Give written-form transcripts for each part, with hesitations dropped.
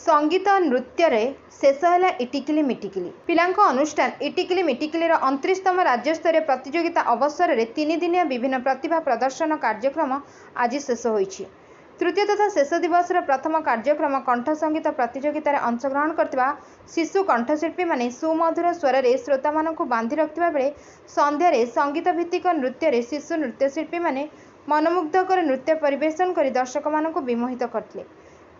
संगीत नृत्य शेष है इटिकिली मिटिकिली पिलांक अनुष्ठान इटिकिली मिटिकिली 29तम राज्यस्तरीय प्रतियोगिता अवसर में 3 दिनिया विभिन्न प्रतिभा प्रदर्शन कार्यक्रम आज शेष होईछि। तृतीय तथा शेष दिवस प्रथम कार्यक्रम कंठ संगीत प्रतियोगिता रे अंशग्रहण करथिबा शिशु कंठशिल्पी माने सुमधुर स्वर रे श्रोता मानकु बांधि रखिबा बेले संध्या रे संगीत भित्तिक नृत्य रे शिशु नृत्यशिल्पी माने मनमुग्धकर नृत्य परिवेशन करी दर्शक मानकु विमोहित करथिले।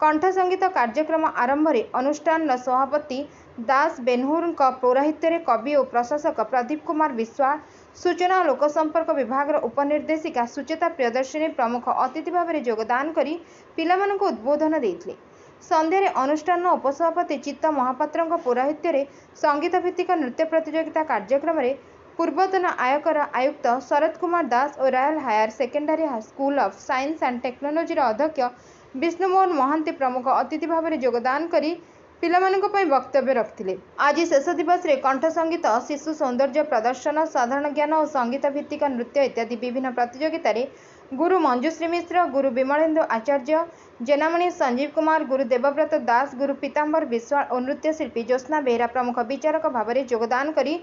कंठ संगीत कार्यक्रम आरंभ में अनुष्ठान सभापति दास बेनहुर पौराहित्य रे कवि और प्रशासक प्रदीप कुमार विश्वाल, सूचना और लोकसंपर्क विभाग उपनिर्देशिका सुचेता प्रियदर्शिनी प्रमुख अतिथि भाव में योगदान करी पिलामानंकु उद्बोधन देथिले। संध्या रे अनुष्ठान उपसभापति चित्त महापात्र पौराहित्य रे संगीत भित्तिक नृत्य प्रतियोगिता कार्यक्रम रे पूर्वतन आयकर आयुक्त शरद कुमार दास और royal higher secondary school of science and technology अध्यक्ष विष्णुमोहन महांती प्रमुख अतिथि भाव में योगदान करी पिलामानंक पई वक्तव्य रखिथिले। आज शेष दिवस रे कंठ संगीत, शिशु सौंदर्य प्रदर्शन, साधारण ज्ञान और संगीत भित्तिक नृत्य इत्यादि विभिन्न प्रतियोगिता रे गुरु मंजुश्री मिश्र, गुरु विमलेन्दु आचार्य, जेनामणि संजीव कुमार, गुरु देवव्रत दास, गुरु पीताम्बर विश्वाल और नृत्यशिल्पी ज्योत्स्ना बेहरा प्रमुख विचारक भाव में योगदान करी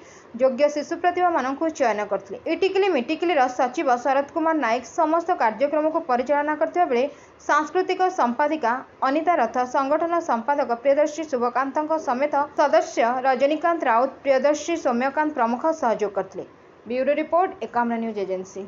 योग्य शिशु प्रतिभा मानकु चयन करथिले। इटिकिली मिटिकिली सचिव शरद कुमार नायक समस्त कार्यक्रम को परिचालना करथिबा बेले सांस्कृतिक संपादिका अनिता रथ, संगठन संपादक प्रियदर्शी शुभकांत समेत सदस्य रजनीकांत राउत, प्रियदर्शी सौम्यकांत प्रमुख सहयोग करथिले। Bureau report Ekamra news agency.